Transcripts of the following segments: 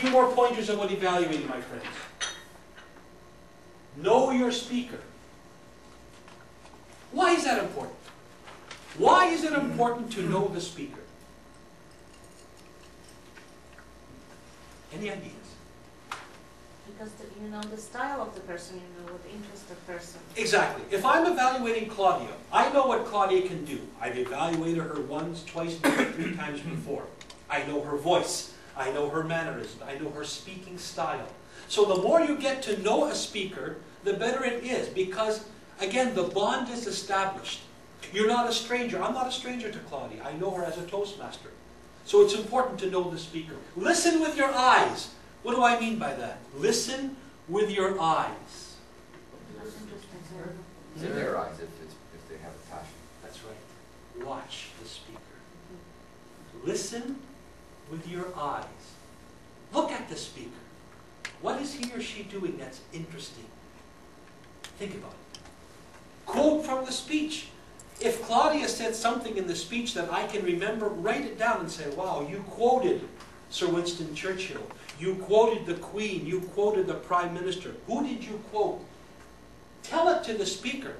few more pointers about evaluating, my friends. Know your speaker. Why is that important? Why is it important to know the speaker? Any ideas? Because you know the style of the person, you know what interests the person. Exactly. If I'm evaluating Claudia, I know what Claudia can do. I've evaluated her once, twice, maybe 3 times before. I know her voice. I know her mannerisms. I know her speaking style. So the more you get to know a speaker, the better it is. Because, again, the bond is established. You're not a stranger. I'm not a stranger to Claudia. I know her as a Toastmaster. So it's important to know the speaker. Listen with your eyes. What do I mean by that? Listen with your eyes. That's interesting. It's in their eyes if they have a passion. That's right. Watch the speaker. Listen with your eyes. Look at the speaker. What is he or she doing that's interesting? Think about it. Quote from the speech. If Claudia said something in the speech that I can remember, write it down and say, wow, you quoted Sir Winston Churchill. You quoted the Queen. You quoted the Prime Minister. Who did you quote? Tell it to the speaker.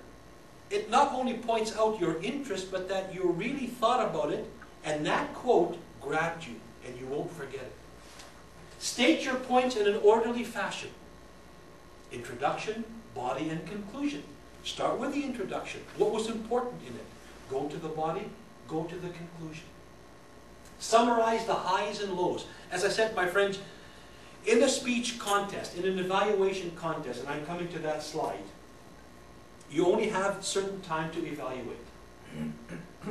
It not only points out your interest, but that you really thought about it, and that quote grabbed you, and you won't forget it. State your points in an orderly fashion. Introduction, body, and conclusion. Start with the introduction. What was important in it? Go to the body, go to the conclusion. Summarize the highs and lows. As I said, my friends, in a speech contest, in an evaluation contest, and I'm coming to that slide, you only have certain time to evaluate.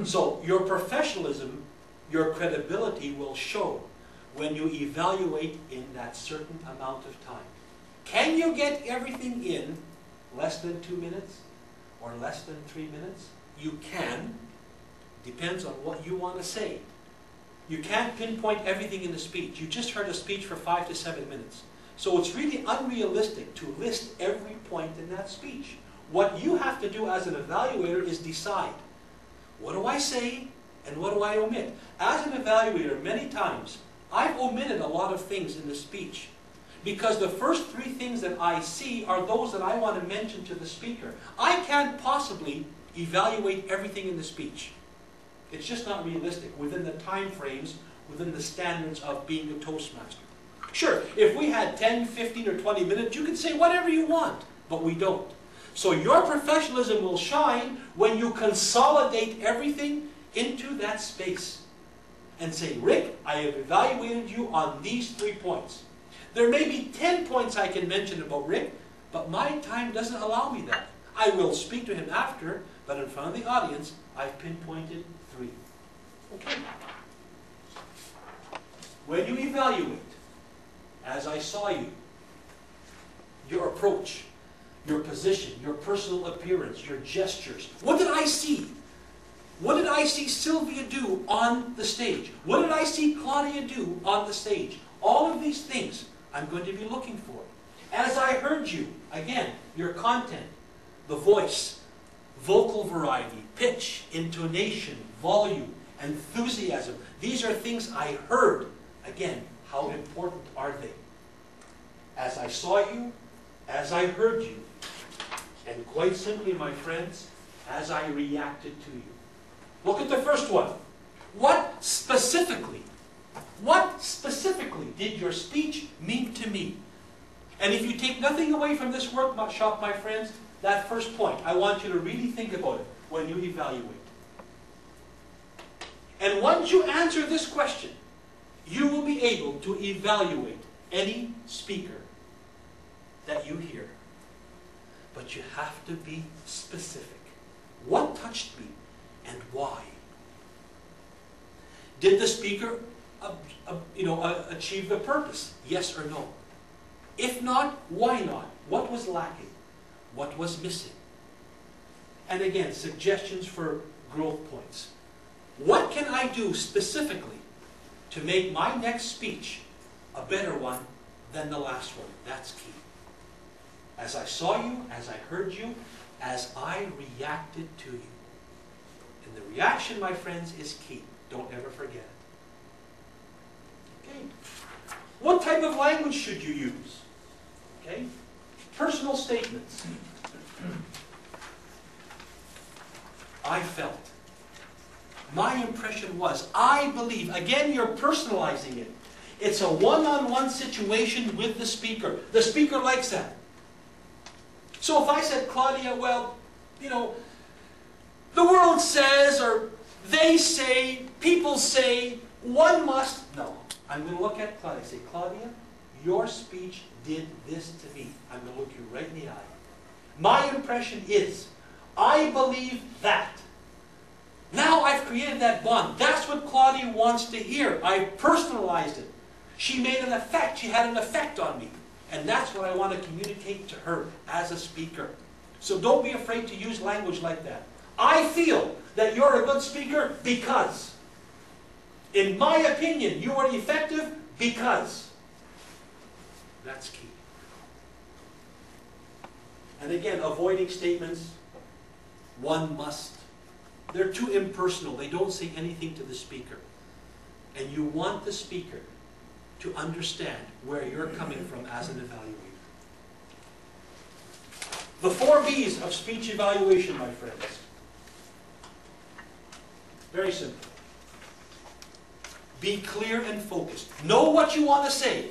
So your professionalism, your credibility will show when you evaluate in that certain amount of time. Can you get everything in less than 2 minutes or less than 3 minutes? You can. Depends on what you want to say. You can't pinpoint everything in the speech. You just heard a speech for 5 to 7 minutes. So it's really unrealistic to list every point in that speech. What you have to do as an evaluator is decide, what do I say and what do I omit? As an evaluator, many times, I've omitted a lot of things in the speech because the first 3 things that I see are those that I want to mention to the speaker. I can't possibly evaluate everything in the speech. It's just not realistic within the time frames, within the standards of being a Toastmaster. Sure, if we had 10, 15, or 20 minutes, you can say whatever you want, but we don't. So your professionalism will shine when you consolidate everything into that space and say, Rick, I have evaluated you on these 3 points. There may be 10 points I can mention about Rick, but my time doesn't allow me that. I will speak to him after, but in front of the audience, I've pinpointed 3. Okay. When you evaluate, as I saw you, your approach, your position, your personal appearance, your gestures. What did I see? What did I see Sylvia do on the stage? What did I see Claudia do on the stage? All of these things I'm going to be looking for. As I heard you, again, your content, the voice, vocal variety, pitch, intonation, volume, enthusiasm. These are things I heard. Again, how important are they? As I saw you, as I heard you, and quite simply, my friends, as I reacted to you. Look at the first one. What specifically did your speech mean to me? And if you take nothing away from this workshop, my friends, that first point, I want you to really think about it when you evaluate. And once you answer this question, you will be able to evaluate any speaker that you hear. But you have to be specific. What touched me and why? Did the speaker achieve the purpose? Yes or no? If not, why not? What was lacking? What was missing? And again, suggestions for growth points. What can I do specifically to make my next speech a better one than the last one? That's key. As I saw you, as I heard you, as I reacted to you. And the reaction, my friends, is key. Don't ever forget it. Okay. What type of language should you use? Okay? Personal statements. I felt. My impression was, I believe. Again, you're personalizing it. It's a one-on-one situation with the speaker. The speaker likes that. So if I said, Claudia, well, you know, the world says, or they say, people say, one must. No. I'm going to look at Claudia and say, Claudia, your speech did this to me. I'm going to look you right in the eye. My impression is, I believe that. Now I've created that bond. That's what Claudia wants to hear. I've personalized it. She made an effect. She had an effect on me. And that's what I want to communicate to her as a speaker. So don't be afraid to use language like that. I feel that you're a good speaker because. In my opinion, you are effective because. That's key. And again, avoiding statements, one must. They're too impersonal. They don't say anything to the speaker. And you want the speaker to understand where you're coming from as an evaluator. The 4 B's of speech evaluation, my friends. Very simple. Be clear and focused. Know what you want to say.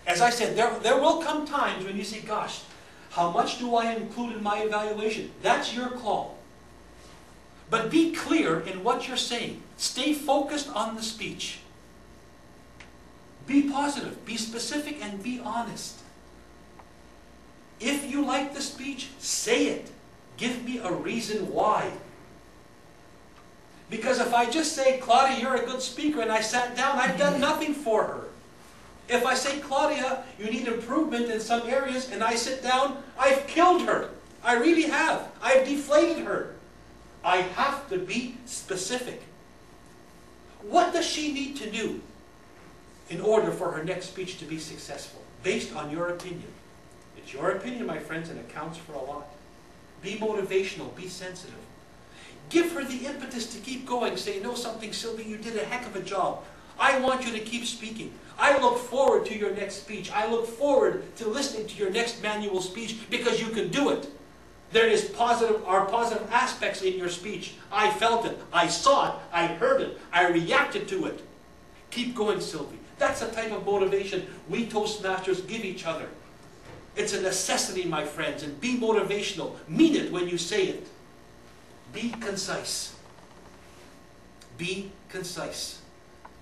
As I said, there will come times when you say, gosh, how much do I include in my evaluation? That's your call. But be clear in what you're saying. Stay focused on the speech. Be positive, be specific, and be honest. If you like the speech, say it. Give me a reason why. Because if I just say, Claudia, you're a good speaker, and I sat down, I've done nothing for her. If I say, Claudia, you need improvement in some areas, and I sit down, I've killed her. I really have. I've deflated her. I have to be specific. What does she need to do in order for her next speech to be successful, based on your opinion? It's your opinion, my friends, and it counts for a lot. Be motivational, be sensitive. Give her the impetus to keep going. Say, you know something, Sylvie, you did a heck of a job. I want you to keep speaking. I look forward to your next speech. I look forward to listening to your next manual speech because you can do it. There are positive aspects in your speech. I felt it. I saw it. I heard it. I reacted to it. Keep going, Sylvie. That's the type of motivation we Toastmasters give each other. It's a necessity, my friends, and be motivational. Mean it when you say it. Be concise. Be concise.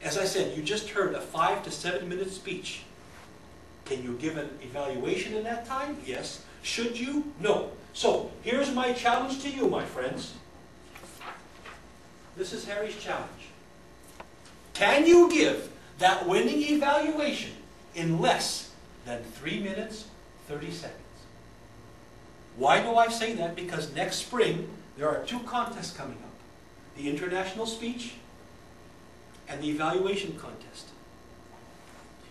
As I said, you just heard a 5 to 7 minute speech. Can you give an evaluation in that time? Yes. Should you? No. So, here's my challenge to you, my friends. This is Harry's challenge. Can you give that winning evaluation in less than 3 minutes, 30 seconds? Why do I say that? Because next spring, there are 2 contests coming up. The International Speech and the Evaluation Contest.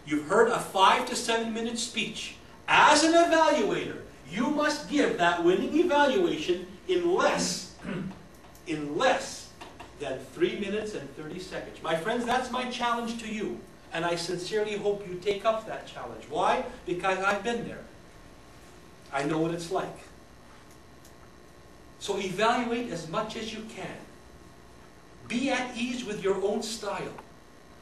You've heard a 5 to 7 minute speech. As an evaluator, you must give that winning evaluation in less than 3 minutes and 30 seconds. My friends, that's my challenge to you. And I sincerely hope you take up that challenge. Why? Because I've been there. I know what it's like. So evaluate as much as you can. Be at ease with your own style.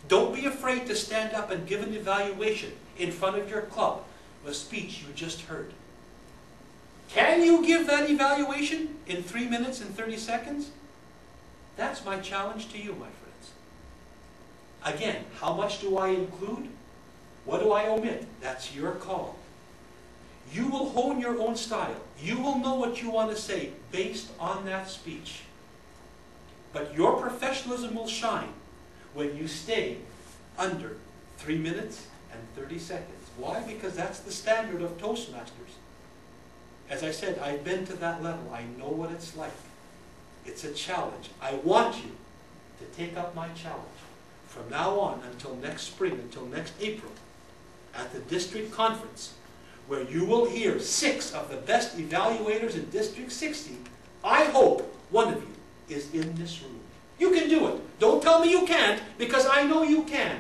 Don't be afraid to stand up and give an evaluation in front of your club, a speech you just heard. Can you give that evaluation in 3 minutes and 30 seconds? That's my challenge to you, my friends. Again, how much do I include? What do I omit? That's your call. You will hone your own style. You will know what you want to say based on that speech. But your professionalism will shine when you stay under 3 minutes and 30 seconds. Why? Because that's the standard of Toastmasters. As I said, I've been to that level. I know what it's like. It's a challenge. I want you to take up my challenge from now on until next spring, until next April, at the district conference, where you will hear 6 of the best evaluators in District 60. I hope one of you is in this room. You can do it. Don't tell me you can't, because I know you can.